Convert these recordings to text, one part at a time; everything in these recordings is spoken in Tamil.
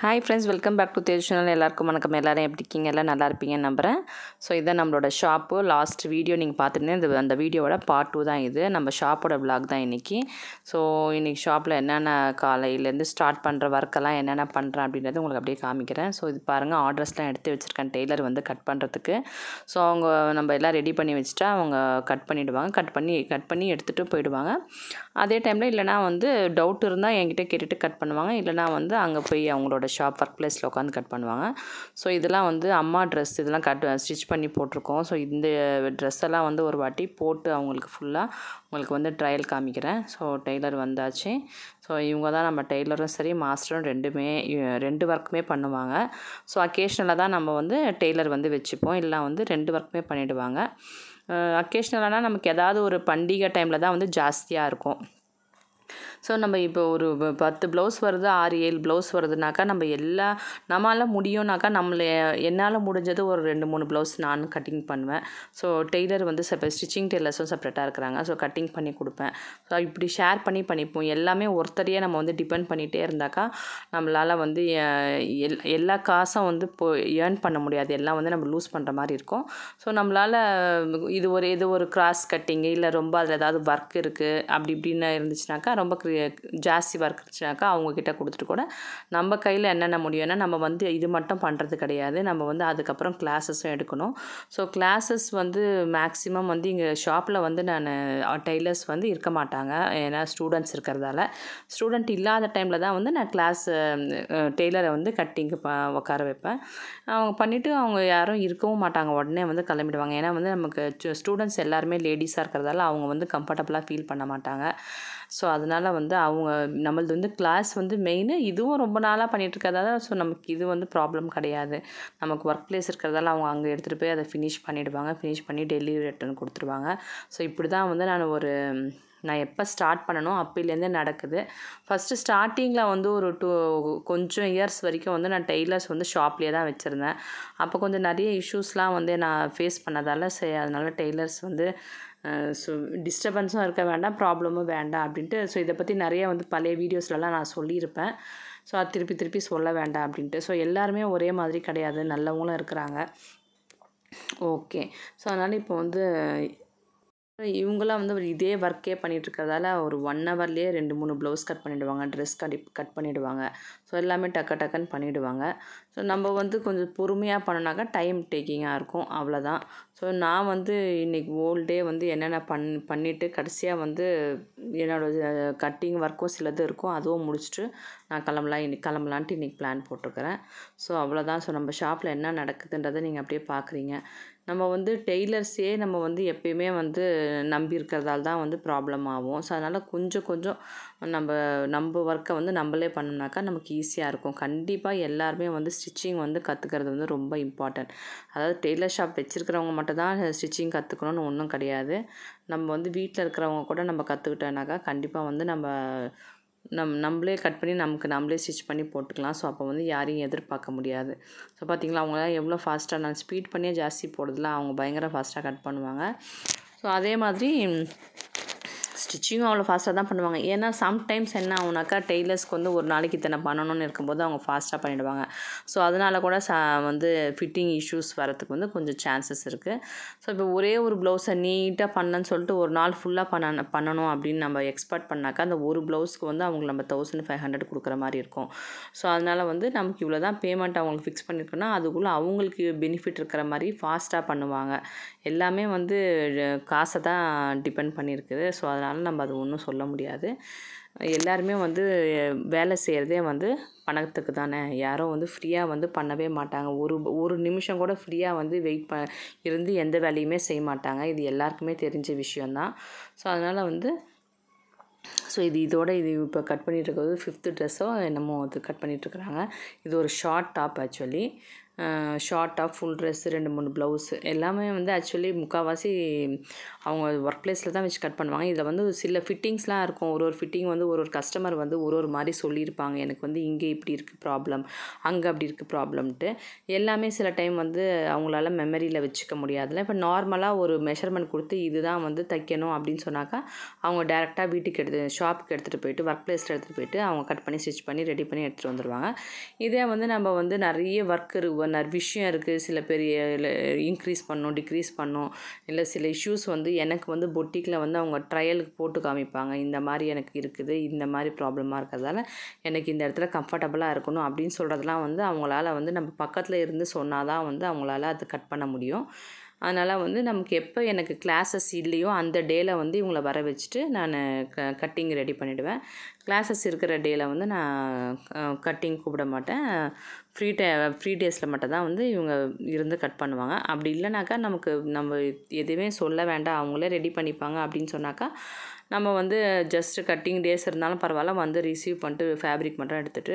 Hi friends, welcome back to Tej channel. எல்லாருக்கும் வணக்கம். எல்லோரும் எப்படி இருக்கீங்க? எல்லாம் நல்லா இருப்பீங்கன்னு நம்புகிறேன். ஸோ இதான் நம்மளோட ஷாப்பு. லாஸ்ட் வீடியோ நீங்கள் பார்த்துருந்தேன். அந்த வீடியோவோட பார்ட் 2 தான் இது. நம்ம ஷாப்போட விலாக் தான் இன்றைக்கி. ஸோ இன்றைக்கி ஷாப்பில் என்னென்ன காலையிலேருந்து ஸ்டார்ட் பண்ணுற ஒர்க்கெல்லாம் என்னென்ன பண்ணுறேன் அப்படின்றது உங்களுக்கு அப்படியே காமிக்கிறேன். ஸோ இது பாருங்கள், ஆர்டர்ஸ்லாம் எடுத்து வச்சுருக்கேன் டெய்லர் வந்து கட் பண்ணுறதுக்கு. ஸோ அவங்க நம்ம எல்லாம் ரெடி பண்ணி வச்சுட்டா அவங்க கட் பண்ணிவிடுவாங்க. கட் பண்ணி எடுத்துகிட்டு போயிடுவாங்க. அதே டைமில் இல்லைனா வந்து டவுட் இருந்தால் என்கிட்ட கேட்டுட்டு கட் பண்ணுவாங்க. இல்லைனா வந்து அங்கே போய் அவங்களோட ஷாப் ஒர்க் பிளேஸில் உட்காந்து கட் பண்ணுவாங்க. ஸோ இதெல்லாம் வந்து அம்மா ட்ரெஸ், இதெல்லாம் ஸ்டிச் பண்ணி போட்டிருக்கோம். ஸோ இந்த ட்ரெஸ் எல்லாம் வந்து ஒரு வாட்டி போட்டு அவங்களுக்கு ஃபுல்லாக உங்களுக்கு வந்து ட்ரையல் காமிக்கிறேன். ஸோ டெய்லர் வந்தாச்சு. ஸோ இவங்க தான் நம்ம டெய்லரும் சரி மாஸ்டரும் ரெண்டு ஒர்க்குமே பண்ணுவாங்க. ஸோ அக்கேஷ்னலாக தான் நம்ம வந்து டெய்லர் வந்து வச்சுப்போம். இல்லை வந்து 2 ஒர்க்குமே பண்ணிவிடுவாங்க. அக்கேஷ்னலானால் நமக்கு ஏதாவது ஒரு பண்டிகை டைமில் தான் வந்து ஜாஸ்தியாக இருக்கும். ஸோ நம்ம இப்போ ஒரு 10 ப்ளவுஸ் வருது, 6-7 ப்ளவுஸ் வருதுனாக்கா நம்மளால் முடியும்னாக்கா என்னால் முடிஞ்சது ஒரு 2-3 ப்ளவுஸ் நான் கட்டிங் பண்ணுவேன். ஸோ டெய்லர் வந்து ஸ்டிச்சிங் டெய்லர்ஸும் செப்பரேட்டாக இருக்கிறாங்க. ஸோ கட்டிங் பண்ணி கொடுப்பேன். ஸோ இப்படி ஷேர் பண்ணிப்போம். எல்லாமே ஒருத்தரையே நம்ம வந்து டிபெண்ட் பண்ணிகிட்டே இருந்தாக்கா நம்மளால் வந்து எல்லா காசும் வந்து ஏர்ன் பண்ண முடியாது. எல்லாம் வந்து நம்ம லூஸ் பண்ணுற மாதிரி இருக்கும். ஸோ நம்மளால் இது ஒரு கிராஸ் கட்டிங்கு இல்லை ரொம்ப அதில் ஏதாவது ஒர்க் இருக்குது அப்படி இப்படின்னு இருந்துச்சுனாக்கா, ரொம்ப ஜாஸ்தி ஒர்க் இருந்துச்சுனாக்கா அவங்கக்கிட்ட கொடுத்துட்டு கூட நம்ம கையில் என்னென்ன முடியும்னா, நம்ம வந்து இது மட்டும் பண்ணுறது கிடையாது. நம்ம வந்து அதுக்கப்புறம் கிளாஸஸும் எடுக்கணும். ஸோ கிளாஸஸ் வந்து மேக்ஸிமம் வந்து இங்கே ஷாப்பில் வந்து டெய்லர்ஸ் வந்து இருக்க மாட்டாங்க. ஏன்னா ஸ்டூடெண்ட்ஸ் இருக்கிறதால. ஸ்டூடெண்ட் இல்லாத டைமில் தான் வந்து நான் டெய்லரை வந்து கட்டிங்கு உட்கார வைப்பேன். அவங்க பண்ணிவிட்டு அவங்க யாரும் இருக்கவும் மாட்டாங்க. உடனே வந்து கிளம்பிடுவாங்க. ஏன்னா வந்து நமக்கு ஸ்டூடெண்ட்ஸ் எல்லாருமே லேடிஸாக இருக்கிறதால அவங்க வந்து கம்ஃபர்டபுளாக ஃபீல் பண்ண மாட்டாங்க. ஸோ அதனால் வந்து நம்மளது வந்து கிளாஸ் வந்து மெயின். இதுவும் ரொம்ப நாளாக பண்ணிகிட்ருக்கிறதால ஸோ நமக்கு இது வந்து ப்ராப்ளம் கிடையாது. நமக்கு ஒர்க் பிளேஸ் இருக்கிறதால அவங்க அங்கே எடுத்துகிட்டு போய் அதை ஃபினிஷ் பண்ணிவிடுவாங்க. ஃபினிஷ் பண்ணி டெலிவரி ரிட்டர்ன் கொடுத்துருவாங்க. ஸோ இப்படி தான் வந்து நான் எப்போ ஸ்டார்ட் பண்ணணும் அப்போலேருந்தே நடக்குது. ஃபஸ்ட்டு ஸ்டார்டிங்கில் வந்து ஒரு கொஞ்சம் இயர்ஸ் வரைக்கும் வந்து நான் டெய்லர்ஸ் வந்து ஷாப்லேயே தான் வச்சுருந்தேன். அப்போ கொஞ்சம் நிறைய இஷ்யூஸ்லாம் வந்து நான் ஃபேஸ் பண்ணதால் அதனால் டெய்லர்ஸ் வந்து ஸோ டிஸ்டர்பன்ஸும் இருக்க வேண்டாம், ப்ராப்ளமும் வேண்டாம் அப்படின்ட்டு. ஸோ இதை பற்றி நிறைய வந்து பழைய வீடியோஸ்லலாம் நான் சொல்லியிருப்பேன். ஸோ அது திருப்பி சொல்ல வேண்டாம் அப்படின்ட்டு. ஸோ எல்லாருமே ஒரே மாதிரி கிடையாது, நல்லவங்களும் இருக்கிறாங்க. ஓகே. ஸோ அதனால் இப்போ வந்து இவங்களாம் வந்து இதே ஒர்க்கே பண்ணிகிட்ருக்கிறதால ஒரு 1 ஹவர்லேயே 2-3 ப்ளவுஸ் கட் பண்ணிவிடுவாங்க. ட்ரெஸ் கட் பண்ணிவிடுவாங்க. ஸோ எல்லாமே டக்குன்னு பண்ணிவிடுவாங்க. ஸோ நம்ம வந்து கொஞ்சம் பொறுமையாக பண்ணோன்னாக்கா டைம் டேக்கிங்காக இருக்கும், அவ்வளோதான். ஸோ நான் வந்து இன்றைக்கி ஹோல் டே வந்து என்னென்ன பண்ணிவிட்டு கடைசியாக வந்து என்னோடய கட்டிங் ஒர்க்கும் சிலது இருக்கும். அதுவும் முடிச்சுட்டு நான் கிளம்பலான்ட்டு இன்றைக்கி பிளான் போட்டிருக்கிறேன். ஸோ அவ்வளோதான். ஸோ நம்ம ஷாப்பில் என்ன நடக்குதுன்றதை நீங்கள் அப்படியே பார்க்குறீங்க. நம்ம வந்து டெய்லர்ஸே நம்ம வந்து எப்பயுமே வந்து நம்பி இருக்கிறதால தான் வந்து ப்ராப்ளம் ஆகும். ஸோ அதனால் கொஞ்சம் நம்ம ஒர்க்கை வந்து நம்மளே பண்ணோம்னாக்கா நமக்கு ஈஸியாக இருக்கும். கண்டிப்பாக எல்லாருமே வந்து ஸ்டிச்சிங் வந்து கற்றுக்கிறது வந்து ரொம்ப இம்பார்ட்டன்ட். அதாவது டெய்லர் ஷாப் வச்சுருக்கிறவங்க மட்டும் தான் ஸ்டிச்சிங் கற்றுக்கணும்னு ஒன்றும் கிடையாது. நம்ம வந்து வீட்டில் இருக்கிறவங்க கூட நம்ம கற்றுக்கிட்டோன்னாக்கா கண்டிப்பாக வந்து நம்மளே கட் பண்ணி நம்மளே ஸ்டிச் பண்ணி போட்டுக்கலாம். ஸோ அப்போ வந்து யாரையும் எதிர்பார்க்க முடியாது. ஸோ பார்த்திங்களா, அவங்களாம் எவ்வளோ ஃபாஸ்ட்டாக நான் ஸ்பீட் பண்ணியே ஜாஸ்தி போடுறதில்ல, அவங்க பயங்கர ஃபாஸ்ட்டாக கட் பண்ணுவாங்க. ஸோ அதே மாதிரி ஸ்டிச்சிங்கும் அவ்வளோ ஃபாஸ்ட்டாக தான் பண்ணுவாங்க. ஏன்னா சம்டைம்ஸ் என்ன ஆகுனாக்கா, டெய்லர்ஸ்க்கு வந்து ஒரு நாளைக்கு இத்தனை பண்ணணும்னு இருக்கும்போது அவங்க ஃபாஸ்ட்டாக பண்ணிவிடுவாங்க. ஸோ அதனால் கூட வந்து ஃபிட்டிங் இஷ்யூஸ் வரத்துக்கு வந்து கொஞ்சம் சான்சஸ் இருக்குது. ஸோ இப்போ ஒரே ஒரு ப்ளவுஸை நீட்டாக பண்ணேன்னு சொல்லிட்டு ஒரு நாள் ஃபுல்லாக பண்ணணும் அப்படின்னு நம்ம எக்ஸ்பெக்ட் பண்ணாக்கா, அந்த ஒரு ப்ளவுஸ்க்கு வந்து அவங்களுக்கு நம்ம 1500 கொடுக்குற மாதிரி இருக்கும். ஸோ அதனால் வந்து நமக்கு இவ்வளோ தான் பேமெண்ட் அவங்களுக்கு ஃபிக்ஸ் பண்ணியிருக்கோன்னா அதுக்குள்ளே அவங்களுக்கு பெனிஃபிட் இருக்கிற மாதிரி ஃபாஸ்ட்டாக பண்ணுவாங்க. எல்லாமே வந்து காசை தான் டிபெண்ட் பண்ணியிருக்குது. ஸோ அதனால் நம்ம அது ஒன்றும் சொல்ல முடியாது. எல்லாருமே வந்து வேலை செய்கிறதே வந்து பணத்துக்கு தானே. யாரும் வந்து ஃப்ரீயாக வந்து பண்ணவே மாட்டாங்க. ஒரு நிமிஷம் கூட ஃப்ரீயாக வந்து இருந்து எந்த வேலையுமே செய்ய மாட்டாங்க. இது எல்லாருக்குமே தெரிஞ்ச விஷயந்தான். ஸோ அதனால் வந்து இது இப்போ கட் பண்ணிகிட்ருக்கிறது 5th ட்ரெஸ்ஸோ என்னமோ அது கட் பண்ணிகிட்ருக்குறாங்க. இது ஒரு short top actually. Short top, full dress, 2, 3 blouse எல்லாமே வந்து ஆக்சுவலி முக்கால்வாசி அவங்க ஒர்க் ப்ளேஸில் தான் வச்சு கட் பண்ணுவாங்க. இதில் வந்து சில ஃபிட்டிங்ஸ்லாம் இருக்கும். ஒரு ஃபிட்டிங் வந்து ஒரு கஸ்டமர் வந்து ஒரு மாதிரி சொல்லியிருப்பாங்க. எனக்கு வந்து இங்கே இப்படி இருக்குது ப்ராப்ளம், அங்கே அப்படி இருக்குது ப்ராப்ளம்ன்ட்டு. எல்லாமே சில டைம் வந்து அவங்களால மெமரியில் வச்சுக்க முடியாதுல்ல. இப்போ நார்மலாக ஒரு மெஷர்மெண்ட் கொடுத்து இதுதான் வந்து தைக்கணும் அப்படின்னு சொன்னாக்கா அவங்க டேரெக்டாக வீட்டுக்கு ஷாப்புக்கு எடுத்துகிட்டு போயிட்டு ஒர்க் ப்ளேஸில் எடுத்துகிட்டு போயிட்டு அவங்க கட் பண்ணி ஸ்டிச் பண்ணி ரெடி பண்ணி எடுத்துகிட்டு வந்துடுவாங்க. இதே வந்து நம்ம வந்து நிறைய ஒர்க் விஷயம் இருக்குது, சில பெரிய இன்க்ரீஸ் பண்ணணும், டிக்ரீஸ் பண்ணணும், இல்லை சில இஷ்யூஸ் வந்து எனக்கு வந்து பொட்டிக்கில் வந்து அவங்க ட்ரையலுக்கு போட்டு காமிப்பாங்க. இந்த மாதிரி எனக்கு இருக்குது, இந்த மாதிரி ப்ராப்ளமாக இருக்கிறதால எனக்கு இந்த இடத்துல கம்ஃபர்டபுளாக இருக்கணும் அப்படின்னு சொல்கிறதெல்லாம் வந்து அவங்களால வந்து நம்ம பக்கத்தில் இருந்து சொன்னால் தான் வந்து அவங்களால அது கட் பண்ண முடியும். அதனால் வந்து நமக்கு எப்போ எனக்கு கிளாஸஸ் இல்லையோ அந்த டேயில் வந்து இவங்கள வர வச்சுட்டு நான் கட்டிங் ரெடி பண்ணிவிடுவேன். கிளாஸஸ் இருக்கிற டேயில் வந்து நான் கட்டிங் கூப்பிட மாட்டேன். ஃப்ரீ டேஸில் மட்டும் தான் வந்து இவங்க இருந்து கட் பண்ணுவாங்க. அப்படி இல்லைனாக்கா நம்ம எதுவுமே சொல்ல வேண்டாம், அவங்களே ரெடி பண்ணிப்பாங்க அப்படின்னு சொன்னாக்கா நம்ம வந்து ஜஸ்ட்டு கட்டிங் டேஸ் இருந்தாலும் பரவாயில்ல, வந்து ரிசீவ் பண்ணிட்டு ஃபேப்ரிக் மட்டும் எடுத்துகிட்டு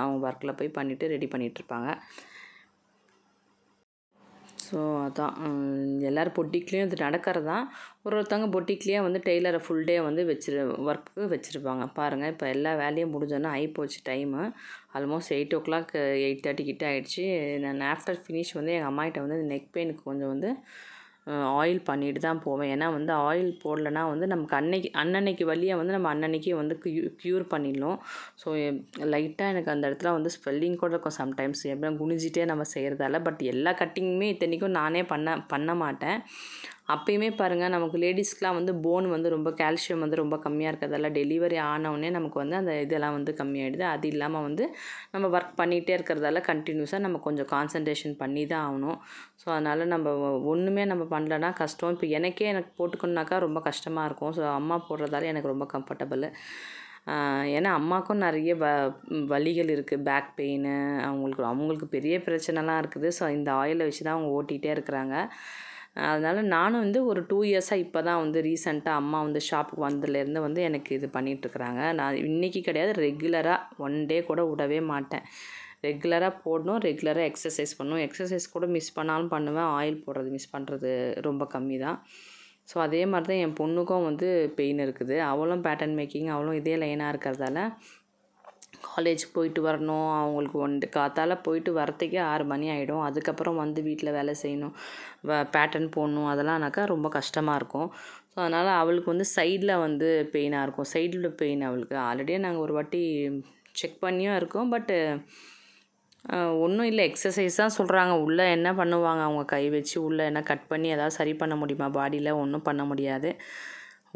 அவங்க ஒர்க்கில் போய் பண்ணிவிட்டு ரெடி பண்ணிகிட்ருப்பாங்க. ஸோ அதான் எல்லோரும் பொட்டிக்லேயும் இது நடக்கிறது தான். ஒருத்தவங்க பொட்டிக்லேயே வந்து டெய்லரை ஃபுல் டே வந்து ஒர்க்கு வச்சுருப்பாங்க. பாருங்கள், இப்போ எல்லா வேலையும் முடிஞ்சோன்னா ஆகிப்போச்சு டைமு. ஆல்மோஸ்ட் 8 o'clock 8:30 கிட்ட ஆகிடுச்சு. நான் ஆஃப்டர் ஃபினிஷ் வந்து எங்கள் அம்மாகிட்ட வந்து நெக் பெயினுக்கு கொஞ்சம் வந்து ஆயில் பண்ணிட்டு தான் போவேன். ஏன்னா வந்து ஆயில் போடலைன்னா வந்து நமக்கு அன்னன்னைக்கு வலியை வந்து நம்ம அன்னன்னைக்கே வந்து க்யூர் பண்ணிடணும். ஸோ லைட்டாக எனக்கு அந்த இடத்துல வந்து ஸ்வெல்லிங் கூட இருக்கும் சம்டைம்ஸ், எப்படின்னா குனிஞ்சிட்டே நம்ம செய்கிறதால. பட் எல்லா கட்டிங்குமே இத்தனைக்கும் நானே பண்ண மாட்டேன். அப்பயுமே பாருங்கள், நமக்கு லேடிஸ்க்கெலாம் வந்து போன் வந்து ரொம்ப கால்சியம் வந்து ரொம்ப கம்மியாக இருக்கிறதால டெலிவரி ஆனவுடனே நமக்கு வந்து அந்த இதெல்லாம் வந்து கம்மியாகிடுது. அது இல்லாமல் வந்து நம்ம ஒர்க் பண்ணிகிட்டே இருக்கிறதால கண்டினியூஸாக நம்ம கொஞ்சம் கான்சன்ட்ரேஷன் பண்ணி தான் ஆகணும். ஸோ அதனால் நம்ம ஒன்றுமே நம்ம பண்ணலன்னா கஷ்டம். இப்போ எனக்கு போட்டுக்கணுன்னாக்கா ரொம்ப கஷ்டமாக இருக்கும். ஸோ அம்மா போடுறதால எனக்கு ரொம்ப கம்ஃபர்டபுள். ஏன்னா அம்மாவுக்கும் நிறைய வலிகள் இருக்குது, பேக் பெயின், அவங்களுக்கு பெரிய பிரச்சனைலாம் இருக்குது. ஸோ இந்த ஆயிலை வச்சு தான் அவங்க ஓட்டிகிட்டே இருக்கிறாங்க. அதனால் நானும் வந்து ஒரு 2 இயர்ஸாக இப்போ தான் வந்து ரீசெண்டாக அம்மா வந்து ஷாப்புக்கு வந்ததுலேருந்து வந்து எனக்கு இது பண்ணிகிட்ருக்குறாங்க. நான் இன்றைக்கி கிடையாது, ரெகுலராக 1 டே கூட விடவே மாட்டேன். ரெகுலராக போடணும், ரெகுலராக எக்ஸசைஸ் பண்ணணும். எக்ஸசைஸ் கூட மிஸ் பண்ணாலும் பண்ணுவேன், ஆயில் போடுறது மிஸ் பண்ணுறது ரொம்ப கம்மி தான். ஸோ அதே மாதிரி தான் என் பொண்ணுக்கும் வந்து பெயின் இருக்குது. அவளும் பேட்டர்ன் மேக்கிங், அவளும் இதே லைனாக இருக்கிறதால காலேஜ் போயிட்டு வரணும். அவங்களுக்கு காத்தால போயிட்டு வரத்துக்கே 6 மணி ஆகிடும். அதுக்கப்புறம் வந்து வீட்டில் வேலை செய்யணும், பேட்டர்ன் போடணும், அதெல்லாம்னாக்கா ரொம்ப கஷ்டமாக இருக்கும். ஸோ அதனால் அவளுக்கு வந்து சைடில் வந்து பெயினாக இருக்கும். சைடில் பெயின் அவளுக்கு ஆல்ரெடியே நாங்கள் ஒரு வாட்டி செக் பண்ணியும் இருக்கோம். பட்டு ஒன்றும் இல்லை, எக்ஸசைஸ் தான் சொல்கிறாங்க. உள்ளே என்ன பண்ணுவாங்க, அவங்க கை வச்சு உள்ளே என்ன கட் பண்ணி ஏதாவது சரி பண்ண முடியுமா பாடியில்? ஒன்றும் பண்ண முடியாது.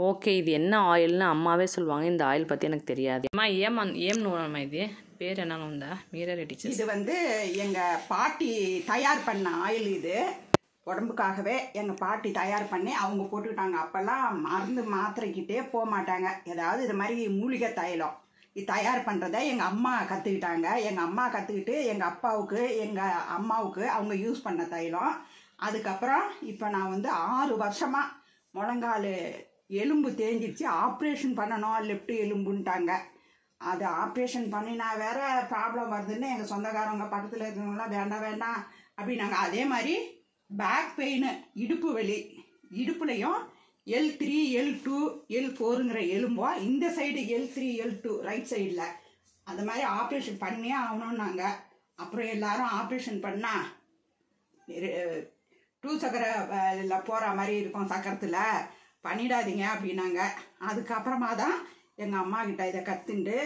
ஓகே, இது என்ன ஆயில்னு அம்மாவே சொல்லுவாங்க. இந்த ஆயில் பற்றி எனக்கு தெரியாது. அம்மா ஏம்னு இது பேர் என்னன்னு வந்தா மீரா ரெட்டிச்சு. இது வந்து எங்கள் பாட்டி தயார் பண்ண ஆயில். இது உடம்புக்காகவே எங்கள் பாட்டி தயார் பண்ணி அவங்க போட்டுக்கிட்டாங்க. அப்போல்லாம் மருந்து மாத்திரைக்கிட்டே போக மாட்டாங்க. ஏதாவது இது மாதிரி மூலிகை தைலம் இது தயார் பண்ணுறத எங்கள் அம்மா கற்றுக்கிட்டாங்க. எங்கள் அம்மா கற்றுக்கிட்டு எங்கள் அப்பாவுக்கு எங்கள் அம்மாவுக்கு அவங்க யூஸ் பண்ண தைலம். அதுக்கப்புறம் இப்போ நான் வந்து 6 வருஷமாக முழங்கால் எலும்பு தேஞ்சிடுச்சு, ஆப்ரேஷன் பண்ணணும், லெஃப்ட் எலும்புன்ட்டாங்க. அது ஆப்ரேஷன் பண்ணினா வேற ப்ராப்ளம் வருதுன்னு எங்கள் சொந்தக்காரங்க பக்கத்தில் இருக்கிறவங்களாம் வேண்டாம் அப்படின்னாங்க. அதே மாதிரி பேக் பெயின், இடுப்பு வலி, இடுப்புலையும் L3 L2 L4ங்கிற எலும்போ இந்த சைடு L3 L2 ரைட் சைடில் அந்த மாதிரி ஆப்ரேஷன் பண்ணியே ஆகணும்னாங்க. அப்புறம் எல்லாரும் ஆப்ரேஷன் பண்ணால் 2 சக்கரை போகிற மாதிரி இருக்கும், சக்கரத்தில் பண்ணிடாதீங்க அப்படின்னாங்க. அதுக்கப்புறமா தான் எங்கள் அம்மா கிட்ட இதை கற்றுண்டு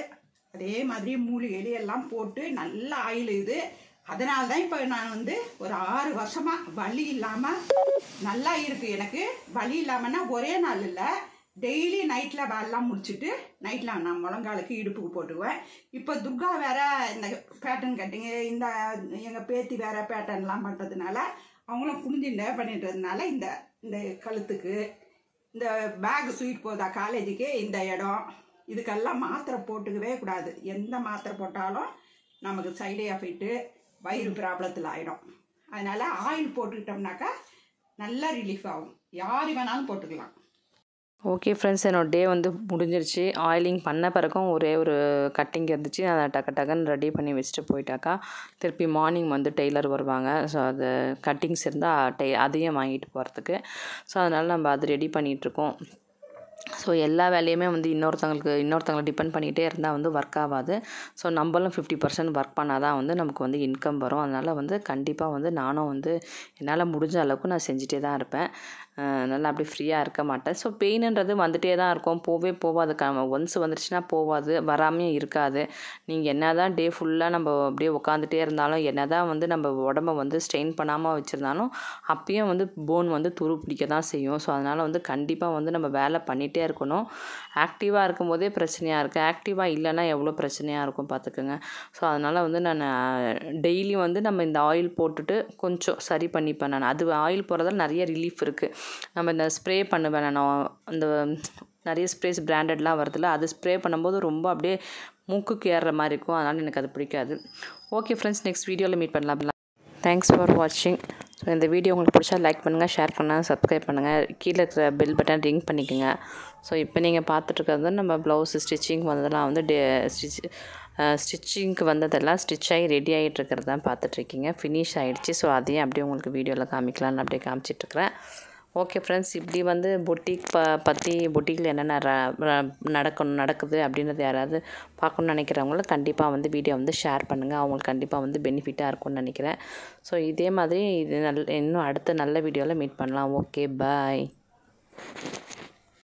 அதே மாதிரி மூலிகை எல்லாம் போட்டு நல்ல ஆயில் இது. அதனால தான் இப்போ நான் வந்து ஒரு 6 வருஷமாக வலி இல்லாமல் நல்லா இருக்குது. எனக்கு வலி இல்லாமன்னா ஒரே நாள் இல்லை, டெய்லி நைட்டில் வேலைலாம் முடிச்சுட்டு நைட்டில் நான் முழங்காலுக்கு இடுப்புக்கு போட்டுக்குவேன். இப்போ துர்கா வேற இந்த பேட்டர்ன் கட்டிங்கு, இந்த எங்கள் பேத்தி வேற பேட்டர்ன்லாம் பண்ணுறதுனால அவங்களும் குனிஞ்சுட்டே பண்ணிட்டுறதுனால இந்த கழுத்துக்கு, இந்த பேக் ஸ்வீட் போதா காலேஜுக்கு இந்த இடம், இதுக்கெல்லாம் மாத்திரை போட்டுக்கவே கூடாது. எந்த மாத்திரை போட்டாலும் நமக்கு சைடு எஃபெக்ட்டு, வயிறு ப்ராப்ளத்தில் ஆகிடும். அதனால் ஆயில் போட்டுக்கிட்டோம்னாக்கா நல்லா ரிலீஃப் ஆகும். யார் வேணாலும் போட்டுக்கலாம். ஓகே ஃப்ரெண்ட்ஸ், என்னோடய டே வந்து முடிஞ்சிருச்சு. ஆயிலிங் பண்ண பிறகும் ஒரே ஒரு கட்டிங் இருந்துச்சு. அதை டக்குன்னு ரெடி பண்ணி வச்சுட்டு போயிட்டாக்கா, திருப்பி மார்னிங் வந்து டெய்லர் வருவாங்க. ஸோ அது கட்டிங்ஸ் இருந்தால் அதையும் வாங்கிட்டு போகிறதுக்கு. ஸோ அதனால் நம்ம அது ரெடி பண்ணிகிட்ருக்கோம். ஸோ எல்லா வேலையுமே வந்து இன்னொருத்தவங்களை டிபெண்ட் பண்ணிகிட்டே இருந்தால் வந்து ஒர்க் ஆகாது. ஸோ நம்மளும் 50% ஒர்க் பண்ணால் தான் வந்து நமக்கு வந்து இன்கம் வரும். அதனால் வந்து கண்டிப்பாக வந்து நானும் வந்து என்னால் முடிஞ்ச அளவுக்கு நான் செஞ்சுட்டே தான் இருப்பேன். நல்லா அப்படி ஃப்ரீயாக இருக்க மாட்டேன். ஸோ பெயினுன்றது வந்துகிட்டே தான் இருக்கும், போகாது. ஒன்ஸ் வந்துடுச்சுன்னா போகாது, வராமையும் இருக்காது. நீங்கள் என்ன தான் டே ஃபுல்லாக நம்ம அப்படியே உட்காந்துட்டே இருந்தாலும், என்ன தான் வந்து நம்ம உடம்ப வந்து ஸ்ட்ரெயின் பண்ணாமல் வச்சுருந்தாலும், அப்பயும் வந்து போன் வந்து துரு பிடிக்க தான் செய்யும். ஸோ அதனால் வந்து கண்டிப்பாக வந்து நம்ம வேலை பண்ணிகிட்டே இருக்கணும். ஆக்டிவாக இருக்கும்போதே பிரச்சனையாக இருக்குது, ஆக்டிவாக இல்லைன்னா எவ்வளோ பிரச்சனையாக இருக்கும் பார்த்துக்குங்க. ஸோ அதனால் வந்து நான் டெய்லியும் வந்து நம்ம இந்த ஆயில் போட்டுட்டு கொஞ்சம் சரி பண்ணிப்பேன். நான் அது ஆயில் போடுறதால நிறைய ரிலீஃப் இருக்குது. நம்ம இந்த ஸ்ப்ரே பண்ணுவேன் நான், அந்த நிறைய ஸ்ப்ரேஸ் பிராண்டட்லாம் வருதுல்ல, அது ஸ்ப்ரே பண்ணும்போது ரொம்ப அப்படியே மூக்குக்கு ஏறுற மாதிரி இருக்கும். அதனால் எனக்கு அது பிடிக்காது. ஓகே ஃப்ரெண்ட்ஸ், நெக்ஸ்ட் வீடியோவில் மீட் பண்ணலாம். தேங்க்ஸ் ஃபார் வாட்சிங். ஸோ இந்த வீடியோ உங்களுக்கு பிடிச்சா லைக் பண்ணுங்கள், ஷேர் பண்ணுங்கள், சப்ஸ்கிரைப் பண்ணுங்கள். கீழே இருக்கிற பெல் பட்டன் ரிங் பண்ணிக்கோங்க. ஸோ இப்போ நீங்கள் பார்த்துட்ருக்கிறது நம்ம ப்ளவுஸ் ஸ்டிச்சிங் வந்ததெல்லாம் வந்து ஸ்டிச்சிங்க்கு வந்ததெல்லாம் ஸ்டிச் ஆகி ரெடி ஆகிட்டு இருக்கிறது தான் பார்த்துட்ருக்கீங்க. ஃபினிஷ் ஆகிடுச்சு. ஸோ அதையும் அப்படியே உங்களுக்கு வீடியோவில் காமிக்கலான்னு அப்படியே காமிச்சிட்ருக்கிறேன். ஓகே ஃப்ரெண்ட்ஸ், இப்படி வந்து பொட்டிக் பற்றி பொட்டிக்கில் என்னென்ன நடக்குது அப்படின்றது யாராவது பார்க்கணுன்னு நினைக்கிறவங்கள கண்டிப்பாக வந்து வீடியோ வந்து ஷேர் பண்ணுங்கள். அவங்களுக்கு கண்டிப்பாக வந்து பெனிஃபிட்டாக இருக்கும்னு நினைக்கிறேன். ஸோ இதே மாதிரி இன்னும் அடுத்த நல்ல வீடியோவில் மீட் பண்ணலாம். ஓகே, பாய்.